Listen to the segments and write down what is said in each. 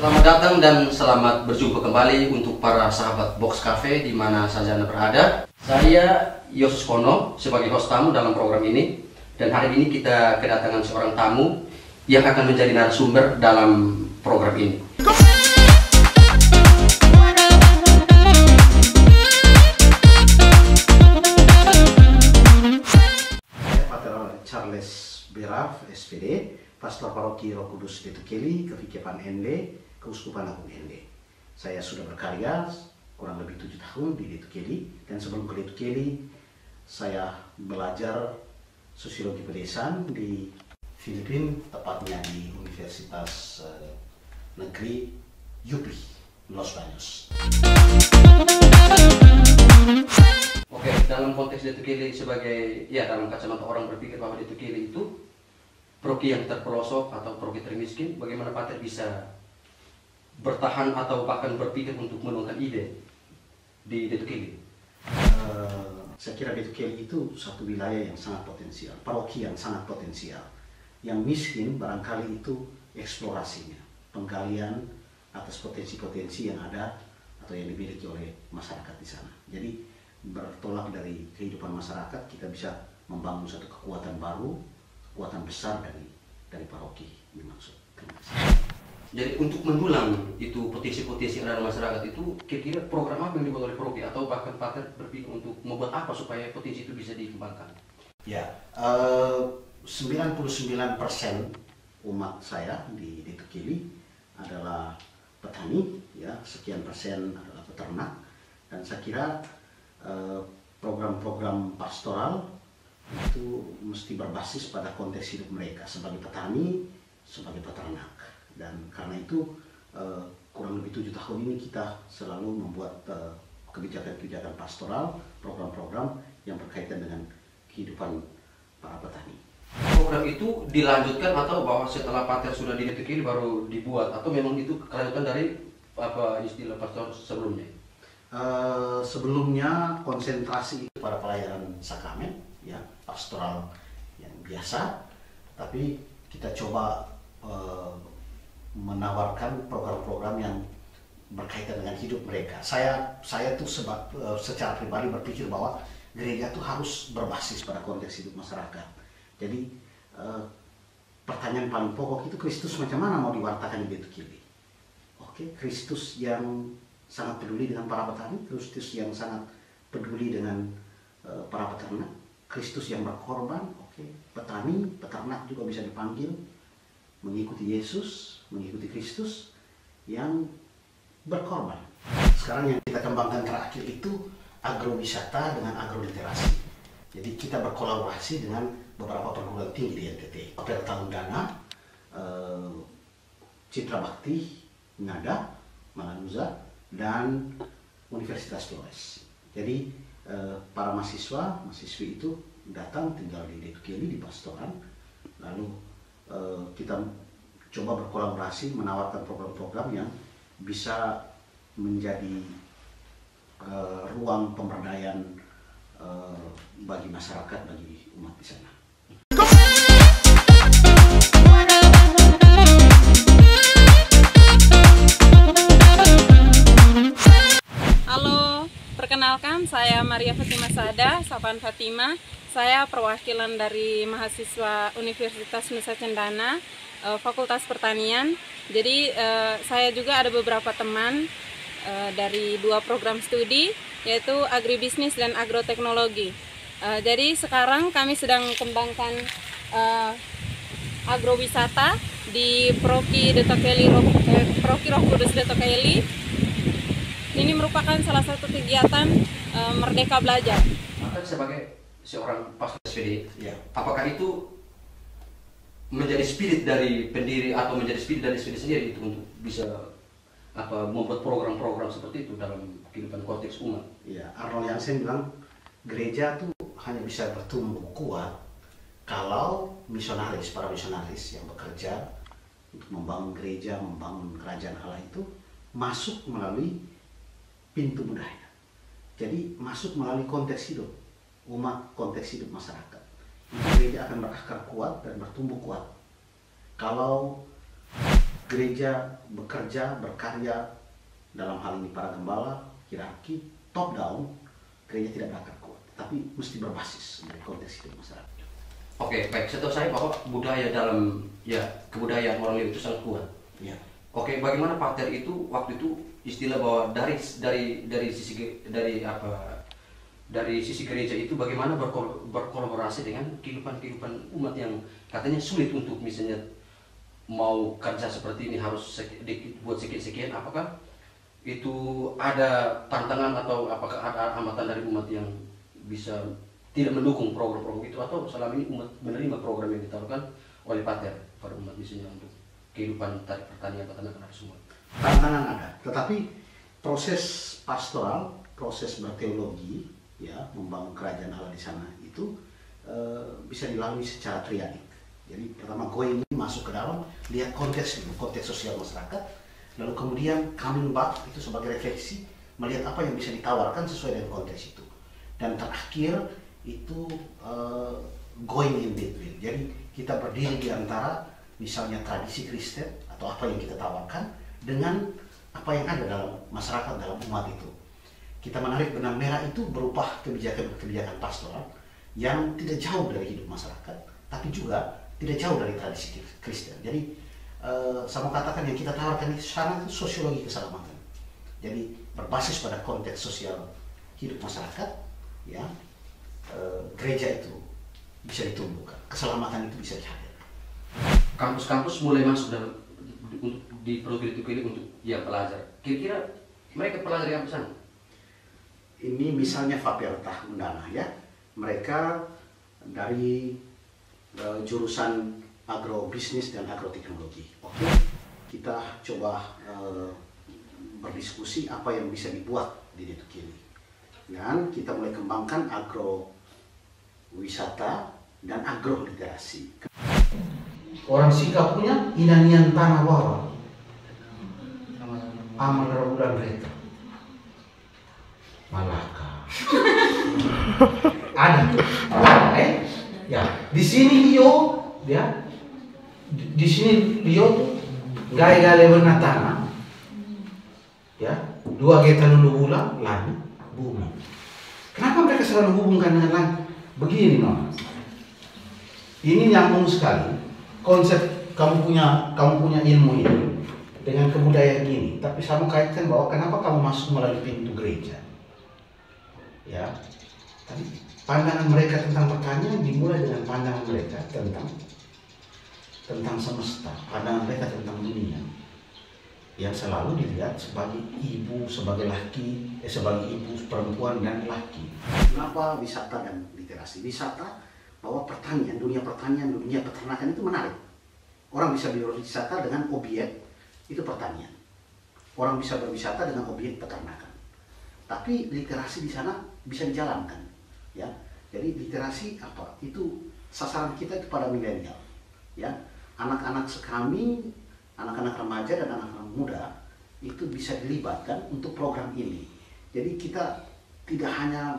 Selamat datang dan selamat berjumpa kembali untuk para sahabat Box Cafe di mana saja Anda berada. Saya Yosus Kono sebagai host tamu dalam program ini, dan hari ini kita kedatangan seorang tamu yang akan menjadi narasumber dalam program ini. Saya Pater Charles Beraf, SPD, Pastor Paroki Roh Kudus Detukeli, Kevikepan ND, Keuskupan Agung ND. Saya sudah berkarya kurang lebih 7 tahun di Detukeli, dan sebelum ke Detukeli saya belajar sosiologi pedesaan di Filipina, tepatnya di Universitas Negeri UPI, Los Baños. Oke, dalam konteks Detukeli sebagai, dalam kacamata orang berpikir bahwa Detukeli itu paroki yang terpelosok atau paroki termiskin, bagaimana Pater bisa bertahan atau bahkan berpikir untuk menemukan ide di Detukeli? Saya kira Detukeli itu satu wilayah yang sangat potensial, paroki yang sangat potensial. Yang miskin barangkali itu eksplorasinya, penggalian atas potensi-potensi yang ada atau yang dimiliki oleh masyarakat di sana. Jadi bertolak dari kehidupan masyarakat, kita bisa membangun satu kekuatan baru, kekuatan besar dari paroki dimaksud. Jadi untuk mendulang itu potensi-potensi yang ada dalam masyarakat itu, kira-kira program apa yang dibuat oleh paroki atau bahkan Pater berpikir untuk membuat apa supaya potensi itu bisa dikembangkan? Ya, 99% umat saya di Detukeli adalah petani, ya, sekian persen adalah peternak, dan saya kira program-program pastoral itu mesti berbasis pada konteks hidup mereka sebagai petani, sebagai peternak. Dan karena itu kurang lebih 7 tahun ini kita selalu membuat kebijakan-kebijakan pastoral, program-program yang berkaitan dengan kehidupan para petani. Program itu dilanjutkan atau bahwa setelah Pater sudah di Detukeli baru dibuat, atau memang itu kelanjutan dari apa istilah pastor sebelumnya? Sebelumnya konsentrasi pada pelayanan sakramen, ya, pastoral yang biasa, tapi kita coba menawarkan program-program yang berkaitan dengan hidup mereka. Saya tuh secara pribadi berpikir bahwa gereja tuh harus berbasis pada konteks hidup masyarakat. Jadi pertanyaan paling pokok itu, Kristus macam mana mau diwartakan di Detukeli? Oke, Kristus yang sangat peduli dengan para petani, Kristus yang sangat peduli dengan para peternak, Kristus yang berkorban. Oke, petani, peternak juga bisa dipanggil mengikuti Yesus, mengikuti Kristus yang berkorban. Sekarang yang kita kembangkan terakhir itu agrowisata dengan agroliterasi. Jadi kita berkolaborasi dengan beberapa perguruan tinggi di NTT. Apel Tahun Dana, Citra Bakti, Ngada, Mananusa, dan Universitas Flores. Jadi para mahasiswi itu datang tinggal di Detukeli, di pastoran, lalu kita coba berkolaborasi menawarkan program-program yang bisa menjadi ruang pemberdayaan bagi masyarakat, bagi umat di sana. Halo, perkenalkan saya Maria Fatima Sada, Sapaan Fatima. Saya perwakilan dari mahasiswa Universitas Nusa Cendana, Fakultas Pertanian. Jadi saya juga ada beberapa teman dari 2 program studi, yaitu agribisnis dan agroteknologi. Jadi sekarang kami sedang kembangkan agrowisata di Paroki Roh Kudus Detukeli. Ini merupakan salah satu kegiatan Merdeka Belajar. Pater sebagai seorang pastor SPD, Ya. apakah itu menjadi spirit dari pendiri atau menjadi spirit dari SPD sendiri itu untuk bisa membuat program-program seperti itu dalam kehidupan konteks umat? Ya, Arnold Jansen bilang gereja tuh hanya bisa bertumbuh kuat kalau para misionaris yang bekerja untuk membangun gereja, membangun kerajaan Allah itu masuk melalui pintu budaya. Jadi masuk melalui konteks hidup umat, konteks hidup masyarakat. Gereja akan berakar kuat dan bertumbuh kuat kalau gereja bekerja, berkarya dalam hal ini para gembala, hierarki, top down, gereja tidak akan kuat. Tapi mesti berbasis dari konteks hidup masyarakat. Oke, baik. Setahu saya bahwa budaya dalam kebudayaan orang Liu itu sangat kuat. Ya. Oke, bagaimana Pater itu waktu itu istilah bahwa dari sisi gereja itu bagaimana berkolaborasi dengan kehidupan umat yang katanya sulit untuk misalnya mau kerja seperti ini harus buat sekian, apakah itu ada tantangan atau apakah ada hambatan dari umat yang bisa tidak mendukung program-program itu, atau selama ini umat menerima program yang ditawarkan oleh Pater pada umat misalnya untuk kehidupan pertanian, peternakan semua? Tantangan ada, tetapi proses pastoral, proses berteologi, ya, membangun kerajaan Allah di sana itu bisa dilalui secara triadik. Jadi pertama going in, masuk ke dalam, lihat konteks sosial masyarakat, lalu kemudian coming back itu sebagai refleksi, melihat apa yang bisa ditawarkan sesuai dengan konteks itu. Dan terakhir itu going in between. Jadi kita berdiri di antara misalnya tradisi Kristen atau apa yang kita tawarkan dengan apa yang ada dalam masyarakat, dalam umat itu. Kita menarik benang merah itu berupa kebijakan pastoral yang tidak jauh dari hidup masyarakat, tapi juga tidak jauh dari tradisi Kristen. Jadi saya mau katakan yang kita tawarkan itu sekarang itu sosiologi keselamatan. Jadi berbasis pada konteks sosial hidup masyarakat, ya, gereja itu bisa ditumbuhkan, keselamatan itu bisa dihadirkan. Kampus-kampus mulai masuk dalam di program itu untuk pelajar. Kira-kira mereka pelajar yang sana? Ini misalnya Faperta Undana, ya, mereka dari jurusan agrobisnis dan agroteknologi. Oke, kita coba berdiskusi apa yang bisa dibuat di Detukili. Dan kita mulai kembangkan agrowisata dan agroliterasi. Orang Sika punya inanian tanah bawah, aman bulan mereka. Malaka. Ada. Ya, di sini Leo, ya. Di sini Leo tuh gaya-gaya benar tanah. Ya, 2 geta nulu bulan langit bumi. Kenapa mereka selalu hubungkan dengan langit? Begini, no. Ini nyambung sekali. Konsep kamu punya ilmu ini dengan kebudayaan ini, tapi saya mau kaitkan bahwa kenapa kamu masuk melalui pintu gereja. Ya, tadi pandangan mereka tentang pertanian dimulai dengan pandangan mereka tentang semesta, pandangan mereka tentang dunia yang selalu dilihat sebagai ibu, sebagai laki, sebagai ibu, perempuan dan laki. Kenapa wisata dan literasi? Wisata bahwa pertanian, dunia peternakan itu menarik. Orang bisa berwisata dengan objek itu pertanian. Orang bisa berwisata dengan objek peternakan. Tapi literasi di sana bisa dijalankan, ya. Jadi literasi apa? Itu sasaran kita kepada milenial, ya. Anak-anak sekami, anak-anak remaja dan anak-anak muda itu bisa dilibatkan untuk program ini. Jadi kita tidak hanya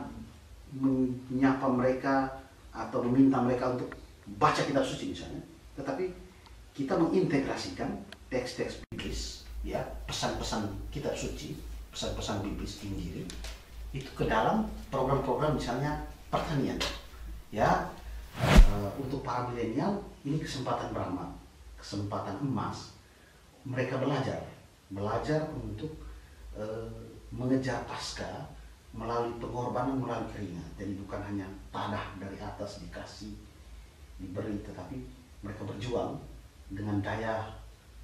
menyapa mereka atau meminta mereka untuk baca kitab suci misalnya, tetapi kita mengintegrasikan teks-teks biblis, ya, pesan-pesan kitab suci, pesan-pesan biblis Injil itu ke dalam program-program misalnya pertanian, ya. Untuk para milenial ini kesempatan beramal, kesempatan emas. Mereka belajar untuk mengejar Paskah melalui pengorbanan, melalui keringat. Jadi bukan hanya tanah dari atas dikasih, diberi, tetapi mereka berjuang dengan daya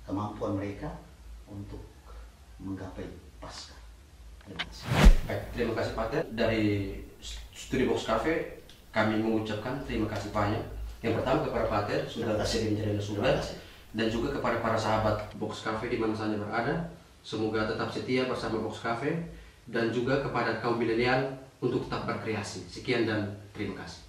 kemampuan mereka untuk menggapai Paskah. Baik, terima kasih Pater. Dari Studio Box Cafe kami mengucapkan terima kasih banyak. Yang pertama kepada Pater sudah kasih menjadi sudah, dan juga kepada para sahabat Box Cafe di mana saja berada. Semoga tetap setia bersama Box Cafe, dan juga kepada kaum milenial untuk tetap berkreasi. Sekian dan terima kasih.